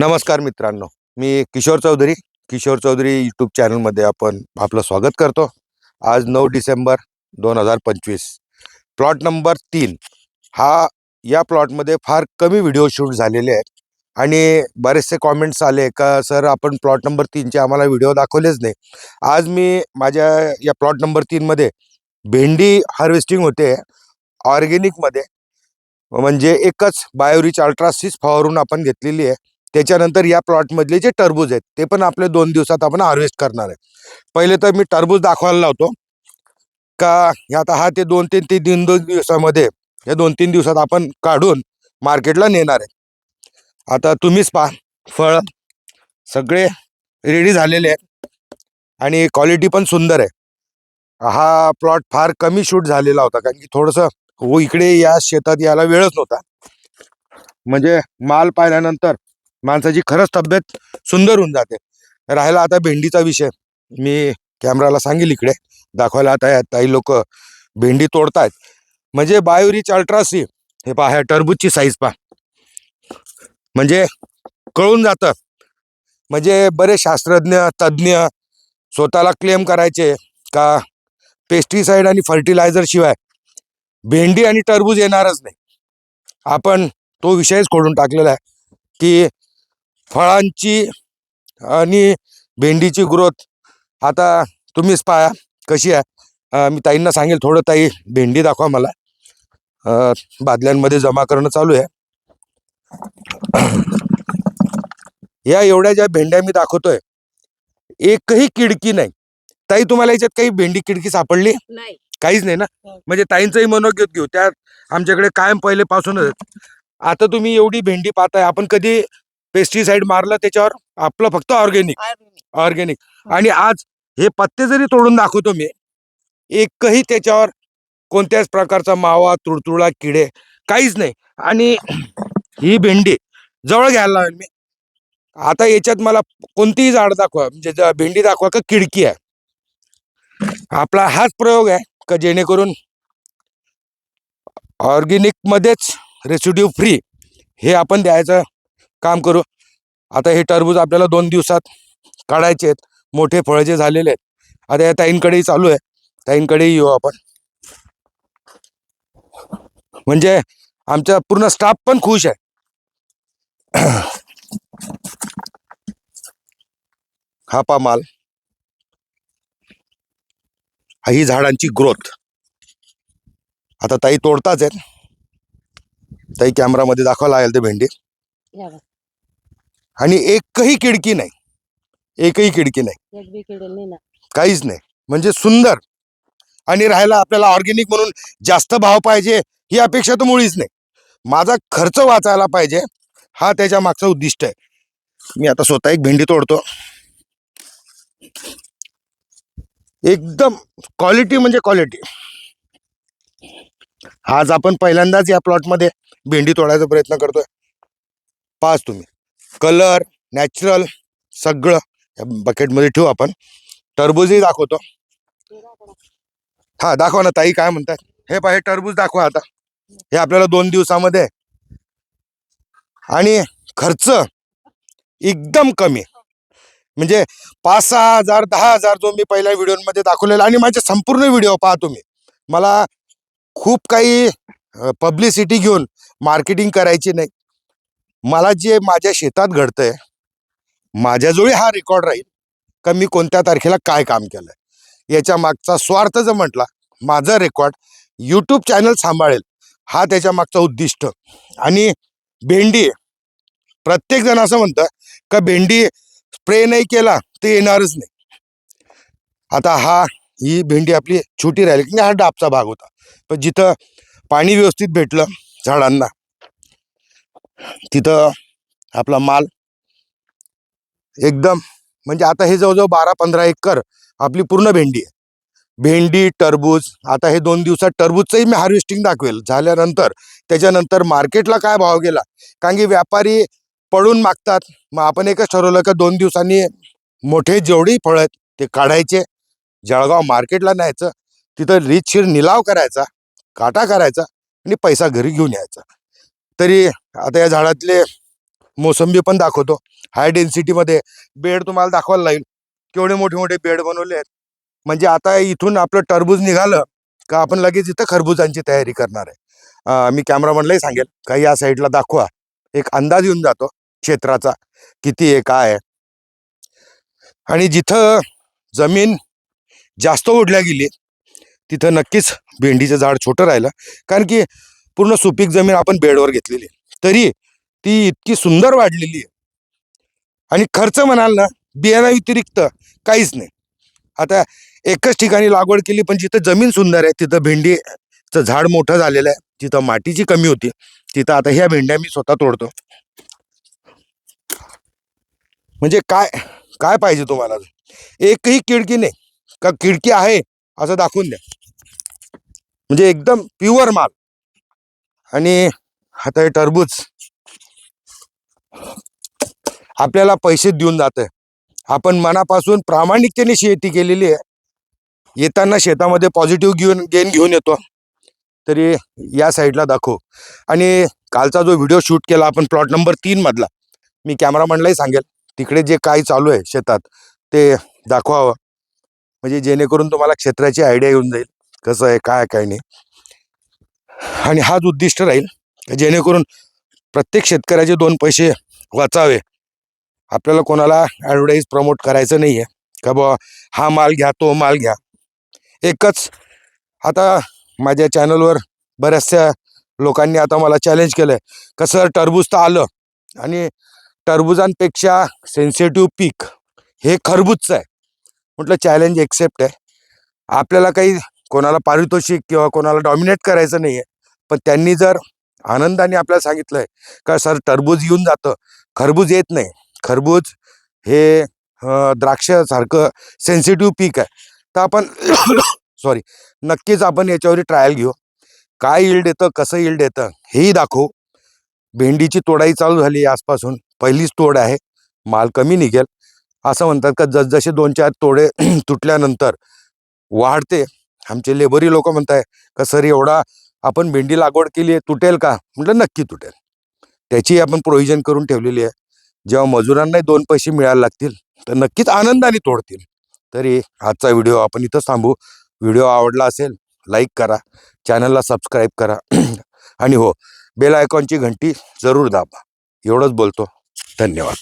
नमस्कार मित्रांनो, मी किशोर चौधरी यूट्यूब चॅनलमध्ये आपण आपलं स्वागत करतो. आज 9 डिसेंबर 2025. प्लॉट नंबर 3 हा या प्लॉटमध्ये फार कमी व्हिडिओ शूट झालेले आहेत आणि बरेचसे कॉमेंट्स आले का सर आपण प्लॉट नंबर 3चे आम्हाला व्हिडिओ दाखवलेच नाही. आज मी माझ्या या प्लॉट नंबर 3मध्ये भेंडी हार्वेस्टिंग होते ऑर्गेनिकमध्ये, म्हणजे एकच बायोरिच अल्ट्रासिस फवारून आपण घेतलेली आहे. त्याच्यानंतर या प्लॉटमधले जे टरबूज आहेत ते पण आपले 2 दिवसात आपण हार्वेस्ट करणार आहे. पहिले तर मी टरबूज दाखवायला लावतो का आता हा ते 2-3 दिवसामध्ये या 2-3 दिवसात आपण काढून मार्केटला नेणार आहे. आता तुम्हीच पहा, फळ सगळे रेडी झालेले आहेत आणि क्वालिटी पण सुंदर आहे. हा प्लॉट फार कमी शूट झालेला होता कारण की थोडंसं इकडे या शेतात यायला वेळच नव्हता. म्हणजे माल पाहिल्यानंतर माणसाची खरंच तब्येत सुंदर होऊन जाते. राहिला आता भेंडीचा विषय, मी कॅमेराला सांगेल इकडे दाखवायला. आता काही लोक भेंडी तोडतायत, म्हणजे बायोरिच अल्ट्रासी. हे पहा, ह्या टरबूजची साईज पहा, म्हणजे कळून जातं. म्हणजे बरेच शास्त्रज्ञ तज्ज्ञ स्वतःला क्लेम करायचे का पेस्टिसाइड आणि फर्टिलायझर शिवाय भेंडी आणि टरबूज येणारच नाही. आपण तो विषयच खोडून टाकलेला आहे की फळांची आणि भेंडीची ग्रोथ आता तुम्हीच पहा कशी आहे. मी ताईंना सांगेल थोडं, ताई भेंडी दाखवा मला. बादल्यांमध्ये जमा करणं चालू आहे. या एवढ्या ज्या भेंड्या मी दाखवतोय, एकही किडकी नाही. ताई, तुम्हाला याच्यात काही भेंडी किडकी सापडली? नाही, काहीच नाही ना. म्हणजे ताईंचंही मनोगत घेऊ, त्यात आमच्याकडे कायम पहिलेपासूनच. आता तुम्ही एवढी भेंडी पाहताय, आपण कधी पेस्टिसाइड मारलं त्याच्यावर? आपलं फक्त ऑर्गेनिक. आणि आज हे पत्ते जरी तोडून दाखवतो मी, एकही त्याच्यावर कोणत्याच प्रकारचा मावा, तुडतुडा, किडे काहीच नाही. आणि ही भेंडी जवळ घ्यायला लावेल मी. आता याच्यात मला कोणतीही झाड दाखवा, म्हणजे भेंडी दाखवा का किडकी आहे. आपला हाच प्रयोग आहे का जेणेकरून ऑर्गेनिक मध्येच रेसिड्यू फ्री हे आपण द्यायचं काम करू. आता हे टरबूज आपल्याला 2 दिवसात काढायचे आहेत. मोठे फळ जे झालेले आहेत. आता या ताईंकडेही चालू आहे, ताईंकडेही येऊ आपण. म्हणजे आमचा पूर्ण स्टाफ पण खुश आहे. हा पा माल, ही झाडांची ग्रोथ. आता ताई तोडताच आहेत. ताई कॅमेरामध्ये दाखवायला लागेल ते भेंडी, आणि एकही किडकी नाही, एकही किडकी नाही, काहीच नाही. म्हणजे सुंदर. आणि राहायला आपल्याला ऑर्गेनिक म्हणून जास्त भाव पाहिजे ही अपेक्षा तर मुळीच नाही. माझा खर्च वाचायला पाहिजे, हा त्याच्या मागचा उद्दिष्ट आहे. मी आता स्वतः एक भेंडी तोडतो. एकदम क्वालिटी म्हणजे क्वालिटी. आज आपण पहिल्यांदाच या प्लॉटमध्ये भेंडी तोडायचा प्रयत्न करतोय. पाच तुम्ही कलर नॅचरल सगळं बकेटमध्ये ठेवू आपण. टरबूजही दाखवतो. हा दाखवा ना ताई, काय म्हणतात. हे पहा, हे टरबूज दाखवा आता. हे आपल्याला 2 दिवसामध्ये, आणि खर्च एकदम कमी. म्हणजे 5-6 हजार 10 हजार जो मी पहिल्या व्हिडिओमध्ये दाखवलेला, आणि माझे संपूर्ण व्हिडिओ पहा तुम्ही. मला खूप काही पब्लिसिटी घेऊन मार्केटिंग करायची नाही. मला जे माझ्या शेतात घडतंय, माझ्याजवळ हा रेकॉर्ड राहील का मी कोणत्या तारखेला काय काम केलंय. याच्या मागचा स्वार्थ जर म्हटला, माझं रेकॉर्ड यूट्यूब चॅनल सांभाळेल, हा त्याच्या मागचा उद्दिष्ट. आणि भेंडी, प्रत्येक जण असं म्हणतं का भेंडी स्प्रे नाही केला तर येणारच नाही. आता ही भेंडी आपली छोटी राहिली की हा डाबचा भाग होता, पण जिथं पाणी व्यवस्थित भेटलं झाडांना, तिथं आपला माल एकदम, म्हणजे आता हे जवळजवळ 12-15 एकर आपली पूर्ण भेंडी आहे. भेंडी, टरबूज. आता हे 2 दिवसात टरबूजचंही मी हार्वेस्टिंग दाखवेल झाल्यानंतर. त्याच्यानंतर मार्केटला काय भाव गेला, कारण की व्यापारी पडून मागतात. मग आपण एकच ठरवलं का 2 दिवसांनी मोठे जेवढी फळं आहेत ते काढायचे, जळगाव मार्केटला न्यायचं, तिथं रीतशीर निलाव करायचा, काटा करायचा आणि पैसा घरी घेऊन यायचा. तरी आता या झाडातले मोसंबी पण दाखवतो. हाय डेन्सिटीमध्ये बेड तुम्हाला दाखवायला लागेल. केवढे मोठे मोठे बेड बनवले आहेत. म्हणजे आता इथून आपलं टरबूज निघालं का आपण लगेच इथं खरबुजांची तयारी करणार आहे. मी कॅमेरामनलाही सांगेल का या साईडला दाखवा, एक अंदाज येऊन जातो क्षेत्राचा किती आहे काय आहे. आणि जिथं जमीन जास्त ओढल्या गेली तिथं नक्कीच भेंडीचं झाड छोटं राहिलं, कारण की पूर्ण सुपीक जमीन आपण बेडवर घेतलेली तरी ती इतकी सुंदर वाढलेली आहे. आणि खर्च म्हणाल ना, बियाणा व्यतिरिक्त काहीच नाही. आता एकच ठिकाणी लागवड केली, पण जिथं जमीन सुंदर आहे तिथं भेंडीचं झाड मोठं झालेलं आहे. जिथं मातीची कमी होती तिथं आता ह्या भेंड्या मी स्वतः तोडतो. म्हणजे काय काय पाहिजे तुम्हाला? एकही खिडकी नाही का, खिडकी आहे असं दाखवून द्या. म्हणजे एकदम प्युअर माल. आणि आता हे टरबूज आपल्याला पैसे देऊन जाते. आपण मनापासून प्रामाणिकतेने शेती केलेली आहे. येताना शेतामध्ये पॉझिटिव्ह गेन घेऊन येतो. तरी या साईडला दाखव. आणि कालचा जो व्हिडिओ शूट केला आपण प्लॉट नंबर 3 मधला, मी कॅमेरामॅनलाही सांगेल तिकडे जे काही चालू आहे शेतात ते दाखवावं, म्हणजे जेणेकरून तुम्हाला क्षेत्राची आयडिया येऊन जाईल कसं आहे काय नाही. आणि हाच उद्दिष्ट राहील जेणेकरून प्रत्येक शेतकऱ्याचे 2 पैसे वाचावे. आपल्याला कोणाला ॲडव्हर्टाईज प्रमोट करायचं नाही आहे का बुवा हा माल घ्या तो माल घ्या. एकच आता माझ्या चॅनलवर बऱ्याचशा लोकांनी आता मला चॅलेंज केलं आहे का सर टरबूज तर आलं आणि टरबुजांपेक्षा सेन्सिटिव्ह पीक हे खरबूजचं आहे. म्हटलं चॅलेंज एक्सेप्ट आहे. आपल्याला काही कोणाला पारितोषिक किंवा कोणाला डॉमिनेट करायचं नाही आहे, पण त्यांनी जर आनंदाने आपल्याला सांगितलं आहे का सर टरबूज येऊन जातं, खरबूज येत नाही. खरबूज हे द्राक्षासारखं सेन्सिटिव्ह पीक आहे. तर आपण सॉरी नक्कीच आपण याच्यावर ट्रायल घेऊ. काय यील्ड येतं, कसं यील्ड येतं हेही दाखवू. भेंडीची तोडाई चालू झाली आजपासून, पहिलीच तोड आहे. माल कमी निघेल. असं म्हणतात का जसजसे 2-4 तोडे तुटल्यानंतर वाढते. आमचे लेबरी लोक म्हणताय का सर एवढा आपण भेंडी लागवड केली आहे, तुटेल का? म्हटलं नक्की तुटेल. त्याची आपण प्रोव्हिजन करून ठेवलेली आहे. जेव्हा मजुरांनाही 2 पैसे मिळायला लागतील तर नक्कीच आनंदाने तोडतील. तरी आजचा व्हिडिओ आपण इथंच थांबू. व्हिडिओ आवडला असेल लाईक करा, चॅनलला सबस्क्राईब करा आणि हो बेल आयकॉनची घंटी जरूर दाबा. एवढंच बोलतो. धन्यवाद.